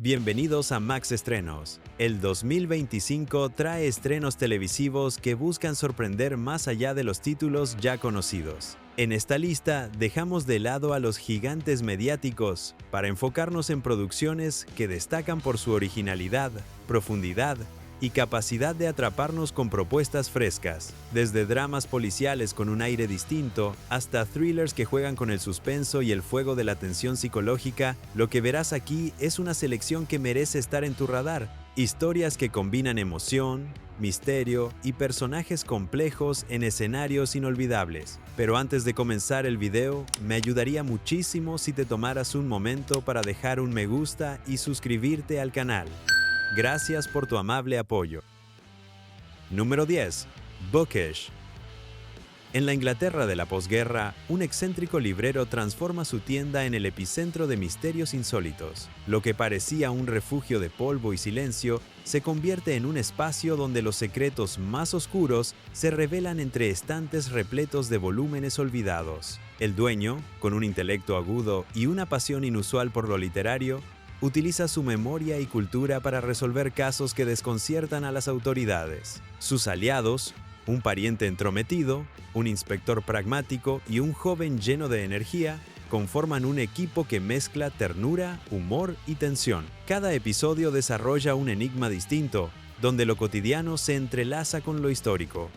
Bienvenidos a Max Estrenos. El 2025 trae estrenos televisivos que buscan sorprender más allá de los títulos ya conocidos. En esta lista dejamos de lado a los gigantes mediáticos para enfocarnos en producciones que destacan por su originalidad, profundidad y capacidad de atraparnos con propuestas frescas, desde dramas policiales con un aire distinto hasta thrillers que juegan con el suspenso y el fuego de la tensión psicológica. Lo que verás aquí es una selección que merece estar en tu radar. Historias que combinan emoción, misterio y personajes complejos en escenarios inolvidables. Pero antes de comenzar el video, me ayudaría muchísimo si te tomaras un momento para dejar un me gusta y suscribirte al canal. Gracias por tu amable apoyo. Número 10. Bookish. En la Inglaterra de la posguerra, un excéntrico librero transforma su tienda en el epicentro de misterios insólitos. Lo que parecía un refugio de polvo y silencio se convierte en un espacio donde los secretos más oscuros se revelan entre estantes repletos de volúmenes olvidados. El dueño, con un intelecto agudo y una pasión inusual por lo literario, utiliza su memoria y cultura para resolver casos que desconciertan a las autoridades. Sus aliados, un pariente entrometido, un inspector pragmático y un joven lleno de energía, conforman un equipo que mezcla ternura, humor y tensión. Cada episodio desarrolla un enigma distinto, donde lo cotidiano se entrelaza con lo histórico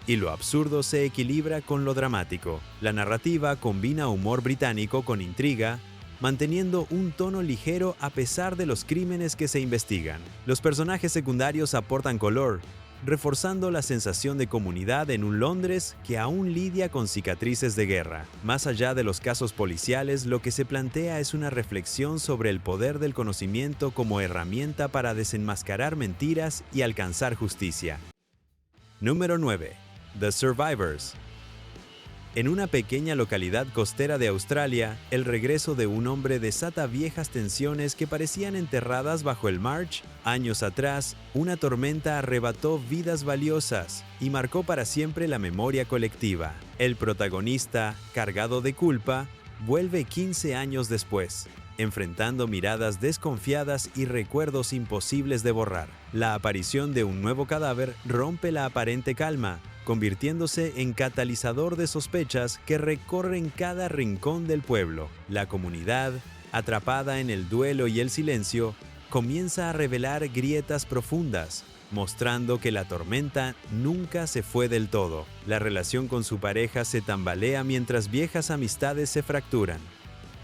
y lo absurdo se equilibra con lo dramático. La narrativa combina humor británico con intriga, manteniendo un tono ligero a pesar de los crímenes que se investigan. Los personajes secundarios aportan color, reforzando la sensación de comunidad en un Londres que aún lidia con cicatrices de guerra. Más allá de los casos policiales, lo que se plantea es una reflexión sobre el poder del conocimiento como herramienta para desenmascarar mentiras y alcanzar justicia. Número 9. The Survivors. En una pequeña localidad costera de Australia, el regreso de un hombre desata viejas tensiones que parecían enterradas bajo el March. Años atrás, una tormenta arrebató vidas valiosas y marcó para siempre la memoria colectiva. El protagonista, cargado de culpa, vuelve 15 años después, enfrentando miradas desconfiadas y recuerdos imposibles de borrar. La aparición de un nuevo cadáver rompe la aparente calma, convirtiéndose en catalizador de sospechas que recorren cada rincón del pueblo. La comunidad, atrapada en el duelo y el silencio, comienza a revelar grietas profundas, mostrando que la tormenta nunca se fue del todo. La relación con su pareja se tambalea mientras viejas amistades se fracturan.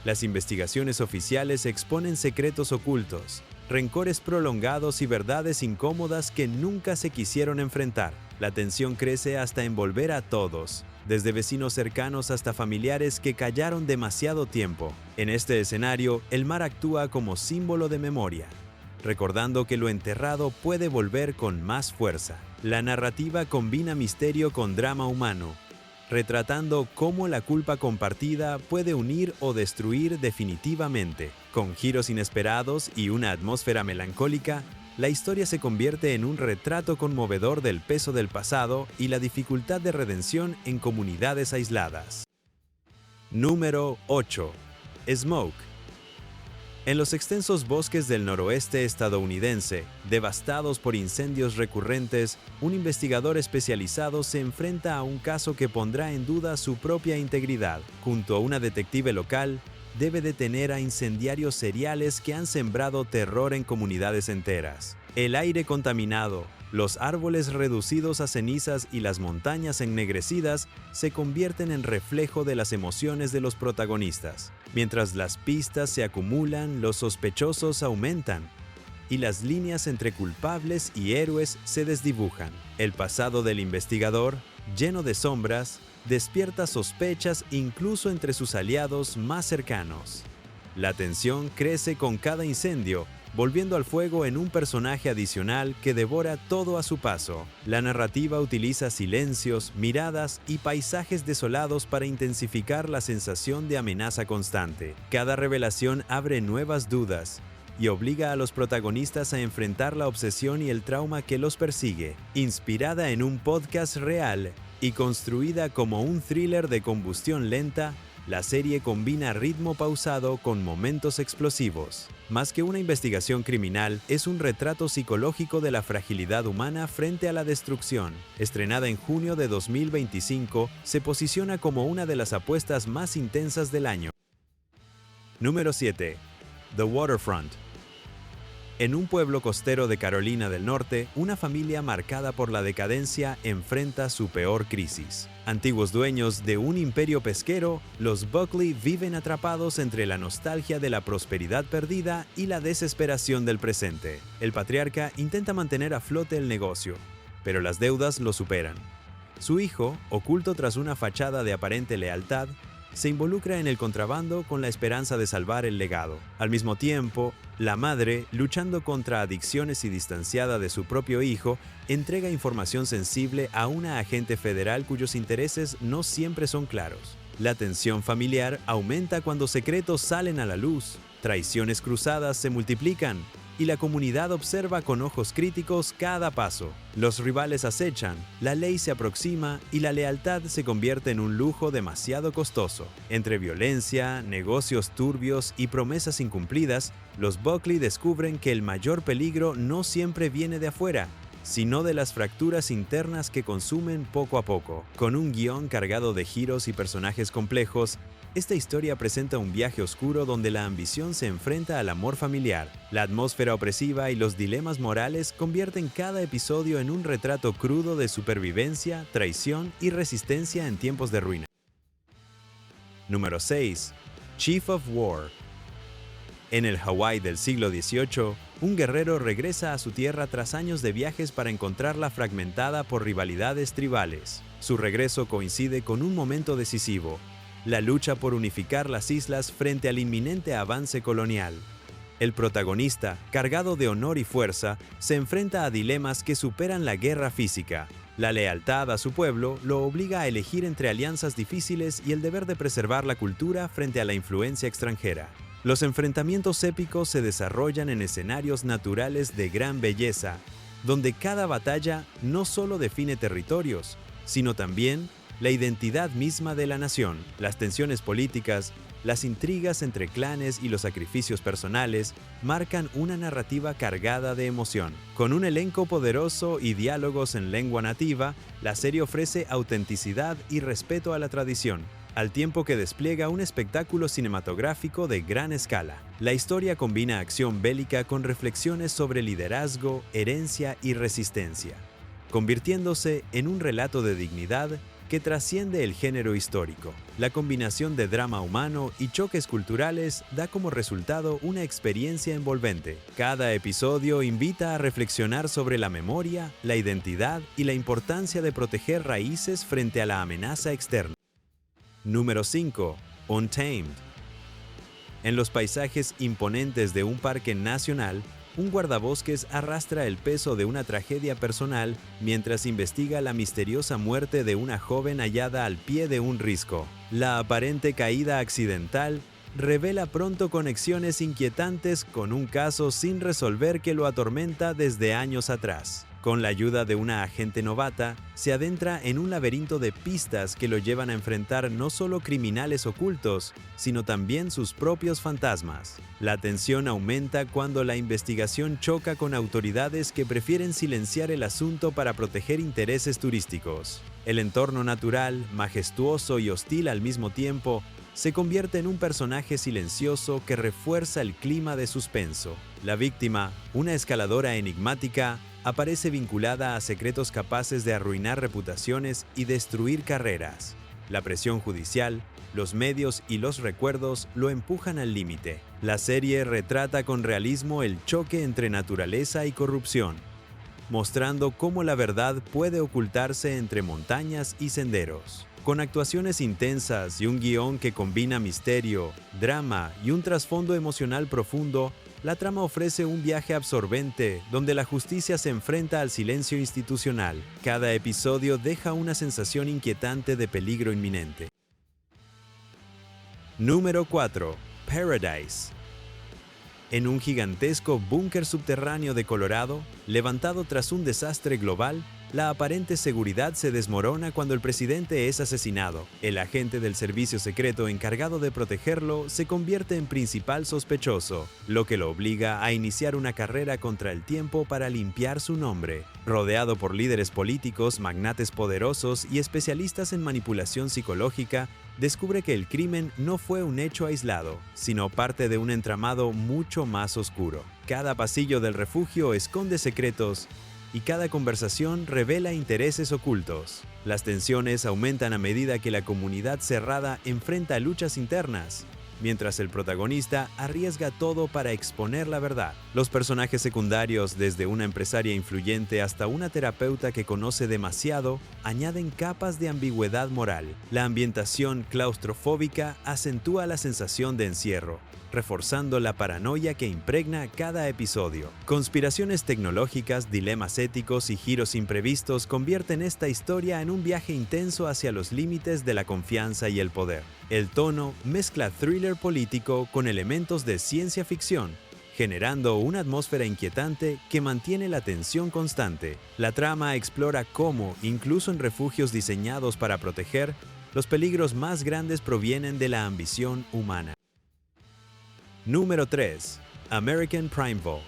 Las investigaciones oficiales exponen secretos ocultos, rencores prolongados y verdades incómodas que nunca se quisieron enfrentar. La tensión crece hasta envolver a todos, desde vecinos cercanos hasta familiares que callaron demasiado tiempo. En este escenario, el mar actúa como símbolo de memoria, recordando que lo enterrado puede volver con más fuerza. La narrativa combina misterio con drama humano, retratando cómo la culpa compartida puede unir o destruir definitivamente. Con giros inesperados y una atmósfera melancólica, la historia se convierte en un retrato conmovedor del peso del pasado y la dificultad de redención en comunidades aisladas. Número 8. Smoke. En los extensos bosques del noroeste estadounidense, devastados por incendios recurrentes, un investigador especializado se enfrenta a un caso que pondrá en duda su propia integridad. Junto a una detective local, debe detener a incendiarios seriales que han sembrado terror en comunidades enteras. El aire contaminado, los árboles reducidos a cenizas y las montañas ennegrecidas se convierten en reflejo de las emociones de los protagonistas. Mientras las pistas se acumulan, los sospechosos aumentan y las líneas entre culpables y héroes se desdibujan. El pasado del investigador, lleno de sombras, despierta sospechas incluso entre sus aliados más cercanos. La tensión crece con cada incendio, volviendo al fuego en un personaje adicional que devora todo a su paso. La narrativa utiliza silencios, miradas y paisajes desolados para intensificar la sensación de amenaza constante. Cada revelación abre nuevas dudas y obliga a los protagonistas a enfrentar la obsesión y el trauma que los persigue. Inspirada en un podcast real y construida como un thriller de combustión lenta, La serie combina ritmo pausado con momentos explosivos. Más que una investigación criminal, es un retrato psicológico de la fragilidad humana frente a la destrucción. Estrenada en junio de 2025, se posiciona como una de las apuestas más intensas del año. Número 7. The Waterfront. En un pueblo costero de Carolina del Norte, una familia marcada por la decadencia enfrenta su peor crisis. Antiguos dueños de un imperio pesquero, los Buckley viven atrapados entre la nostalgia de la prosperidad perdida y la desesperación del presente. El patriarca intenta mantener a flote el negocio, pero las deudas lo superan. Su hijo, oculto tras una fachada de aparente lealtad, se involucra en el contrabando con la esperanza de salvar el legado. Al mismo tiempo, la madre, luchando contra adicciones y distanciada de su propio hijo, entrega información sensible a una agente federal cuyos intereses no siempre son claros. La tensión familiar aumenta cuando secretos salen a la luz, traiciones cruzadas se multiplican, y la comunidad observa con ojos críticos cada paso. Los rivales acechan, la ley se aproxima y la lealtad se convierte en un lujo demasiado costoso. Entre violencia, negocios turbios y promesas incumplidas, los Buckley descubren que el mayor peligro no siempre viene de afuera, sino de las fracturas internas que consumen poco a poco. Con un guión cargado de giros y personajes complejos, esta historia presenta un viaje oscuro donde la ambición se enfrenta al amor familiar. La atmósfera opresiva y los dilemas morales convierten cada episodio en un retrato crudo de supervivencia, traición y resistencia en tiempos de ruina. Número 6. Chief of War. En el Hawái del siglo XVIII, un guerrero regresa a su tierra tras años de viajes para encontrarla fragmentada por rivalidades tribales. Su regreso coincide con un momento decisivo: la lucha por unificar las islas frente al inminente avance colonial. El protagonista, cargado de honor y fuerza, se enfrenta a dilemas que superan la guerra física. La lealtad a su pueblo lo obliga a elegir entre alianzas difíciles y el deber de preservar la cultura frente a la influencia extranjera. Los enfrentamientos épicos se desarrollan en escenarios naturales de gran belleza, donde cada batalla no solo define territorios, sino también la identidad misma de la nación. Las tensiones políticas, las intrigas entre clanes y los sacrificios personales marcan una narrativa cargada de emoción. Con un elenco poderoso y diálogos en lengua nativa, la serie ofrece autenticidad y respeto a la tradición, al tiempo que despliega un espectáculo cinematográfico de gran escala. La historia combina acción bélica con reflexiones sobre liderazgo, herencia y resistencia, convirtiéndose en un relato de dignidad que trasciende el género histórico. La combinación de drama humano y choques culturales da como resultado una experiencia envolvente. Cada episodio invita a reflexionar sobre la memoria, la identidad y la importancia de proteger raíces frente a la amenaza externa. Número 5. Untamed. En los paisajes imponentes de un parque nacional, un guardabosques arrastra el peso de una tragedia personal mientras investiga la misteriosa muerte de una joven hallada al pie de un risco. La aparente caída accidental revela pronto conexiones inquietantes con un caso sin resolver que lo atormenta desde años atrás. Con la ayuda de una agente novata, se adentra en un laberinto de pistas que lo llevan a enfrentar no solo criminales ocultos, sino también sus propios fantasmas. La tensión aumenta cuando la investigación choca con autoridades que prefieren silenciar el asunto para proteger intereses turísticos. El entorno natural, majestuoso y hostil al mismo tiempo, se convierte en un personaje silencioso que refuerza el clima de suspenso. La víctima, una escaladora enigmática, aparece vinculada a secretos capaces de arruinar reputaciones y destruir carreras. La presión judicial, los medios y los recuerdos lo empujan al límite. La serie retrata con realismo el choque entre naturaleza y corrupción, mostrando cómo la verdad puede ocultarse entre montañas y senderos. Con actuaciones intensas y un guión que combina misterio, drama y un trasfondo emocional profundo, la trama ofrece un viaje absorbente donde la justicia se enfrenta al silencio institucional. Cada episodio deja una sensación inquietante de peligro inminente. Número 4. Paradise. En un gigantesco búnker subterráneo de Colorado, levantado tras un desastre global, La aparente seguridad se desmorona cuando el presidente es asesinado. El agente del servicio secreto encargado de protegerlo se convierte en principal sospechoso, lo que lo obliga a iniciar una carrera contra el tiempo para limpiar su nombre. Rodeado por líderes políticos, magnates poderosos y especialistas en manipulación psicológica, descubre que el crimen no fue un hecho aislado, sino parte de un entramado mucho más oscuro. Cada pasillo del refugio esconde secretos y cada conversación revela intereses ocultos. Las tensiones aumentan a medida que la comunidad cerrada enfrenta luchas internas, mientras el protagonista arriesga todo para exponer la verdad. Los personajes secundarios, desde una empresaria influyente hasta una terapeuta que conoce demasiado, añaden capas de ambigüedad moral. La ambientación claustrofóbica acentúa la sensación de encierro, reforzando la paranoia que impregna cada episodio. Conspiraciones tecnológicas, dilemas éticos y giros imprevistos convierten esta historia en un viaje intenso hacia los límites de la confianza y el poder. El tono mezcla thriller político con elementos de ciencia ficción, generando una atmósfera inquietante que mantiene la tensión constante. La trama explora cómo, incluso en refugios diseñados para proteger, los peligros más grandes provienen de la ambición humana. Número 3. American Primeville.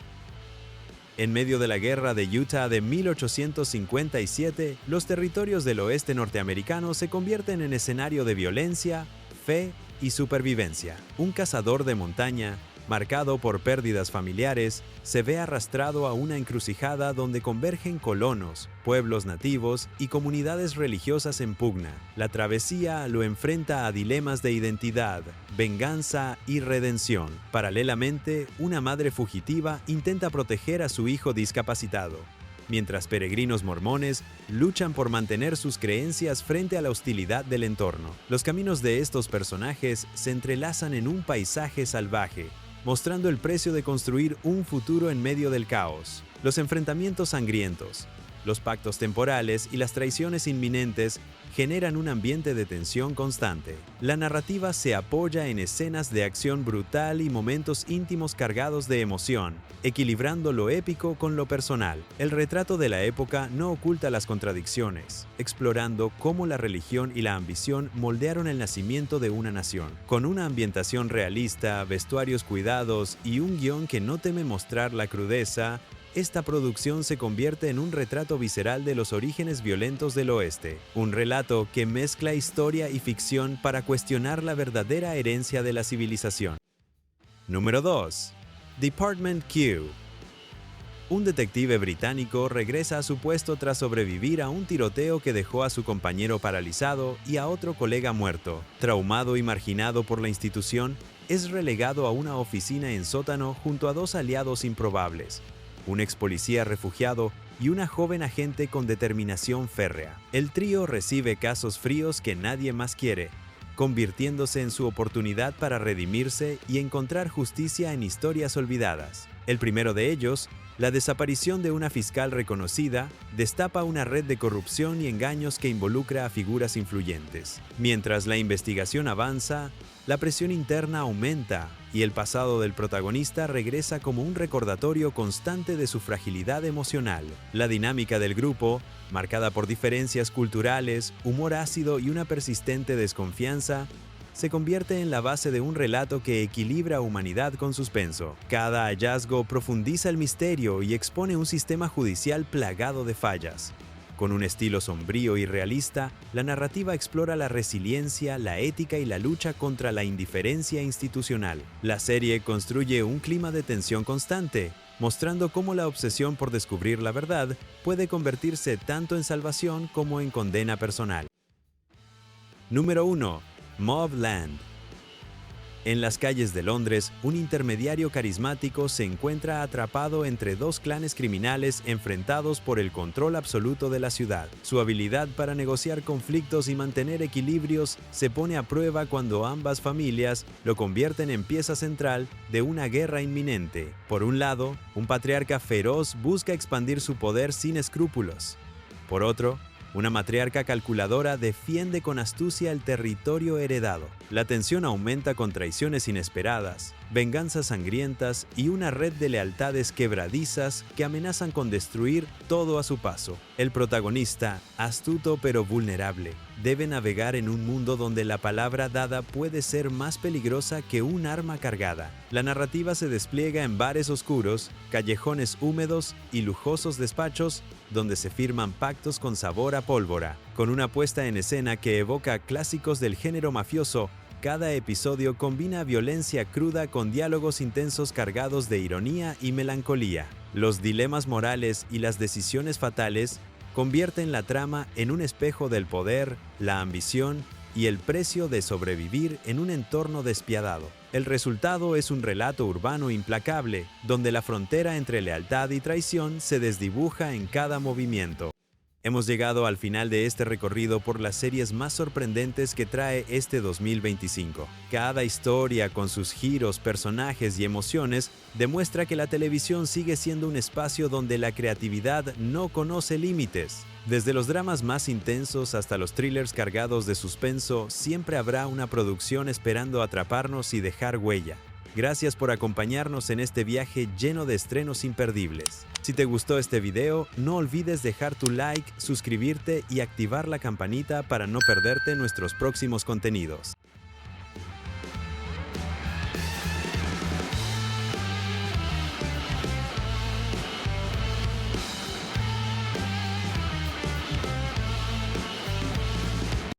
En medio de la guerra de Utah de 1857, los territorios del oeste norteamericano se convierten en escenario de violencia, fe y supervivencia. Un cazador de montaña, marcado por pérdidas familiares, se ve arrastrado a una encrucijada donde convergen colonos, pueblos nativos y comunidades religiosas en pugna. La travesía lo enfrenta a dilemas de identidad, venganza y redención. Paralelamente, una madre fugitiva intenta proteger a su hijo discapacitado, mientras peregrinos mormones luchan por mantener sus creencias frente a la hostilidad del entorno. Los caminos de estos personajes se entrelazan en un paisaje salvaje, mostrando el precio de construir un futuro en medio del caos. Los enfrentamientos sangrientos, los pactos temporales y las traiciones inminentes generan un ambiente de tensión constante. La narrativa se apoya en escenas de acción brutal y momentos íntimos cargados de emoción, equilibrando lo épico con lo personal. El retrato de la época no oculta las contradicciones, explorando cómo la religión y la ambición moldearon el nacimiento de una nación. Con una ambientación realista, vestuarios cuidados y un guión que no teme mostrar la crudeza, esta producción se convierte en un retrato visceral de los orígenes violentos del oeste, un relato que mezcla historia y ficción para cuestionar la verdadera herencia de la civilización. Número 2. Department Q. Un detective británico regresa a su puesto tras sobrevivir a un tiroteo que dejó a su compañero paralizado y a otro colega muerto. Traumado y marginado por la institución, es relegado a una oficina en sótano junto a dos aliados improbables, un ex policía refugiado y una joven agente con determinación férrea. El trío recibe casos fríos que nadie más quiere, convirtiéndose en su oportunidad para redimirse y encontrar justicia en historias olvidadas. El primero de ellos, la desaparición de una fiscal reconocida, destapa una red de corrupción y engaños que involucra a figuras influyentes. Mientras la investigación avanza, la presión interna aumenta y el pasado del protagonista regresa como un recordatorio constante de su fragilidad emocional. La dinámica del grupo, marcada por diferencias culturales, humor ácido y una persistente desconfianza, se convierte en la base de un relato que equilibra humanidad con suspenso. Cada hallazgo profundiza el misterio y expone un sistema judicial plagado de fallas. Con un estilo sombrío y realista, la narrativa explora la resiliencia, la ética y la lucha contra la indiferencia institucional. La serie construye un clima de tensión constante, mostrando cómo la obsesión por descubrir la verdad puede convertirse tanto en salvación como en condena personal. Número 1. Mobland. En las calles de Londres, un intermediario carismático se encuentra atrapado entre dos clanes criminales enfrentados por el control absoluto de la ciudad. Su habilidad para negociar conflictos y mantener equilibrios se pone a prueba cuando ambas familias lo convierten en pieza central de una guerra inminente. Por un lado, un patriarca feroz busca expandir su poder sin escrúpulos. Por otro, Una matriarca calculadora defiende con astucia el territorio heredado. La tensión aumenta con traiciones inesperadas, venganzas sangrientas y una red de lealtades quebradizas que amenazan con destruir todo a su paso. El protagonista, astuto pero vulnerable, debe navegar en un mundo donde la palabra dada puede ser más peligrosa que un arma cargada. La narrativa se despliega en bares oscuros, callejones húmedos y lujosos despachos donde se firman pactos con sabor a pólvora. Con una puesta en escena que evoca clásicos del género mafioso, cada episodio combina violencia cruda con diálogos intensos cargados de ironía y melancolía. Los dilemas morales y las decisiones fatales convierten la trama en un espejo del poder, la ambición y el precio de sobrevivir en un entorno despiadado. El resultado es un relato urbano implacable, donde la frontera entre lealtad y traición se desdibuja en cada movimiento. Hemos llegado al final de este recorrido por las series más sorprendentes que trae este 2025. Cada historia, con sus giros, personajes y emociones, demuestra que la televisión sigue siendo un espacio donde la creatividad no conoce límites. Desde los dramas más intensos hasta los thrillers cargados de suspenso, siempre habrá una producción esperando atraparnos y dejar huella. Gracias por acompañarnos en este viaje lleno de estrenos imperdibles. Si te gustó este video, no olvides dejar tu like, suscribirte y activar la campanita para no perderte nuestros próximos contenidos.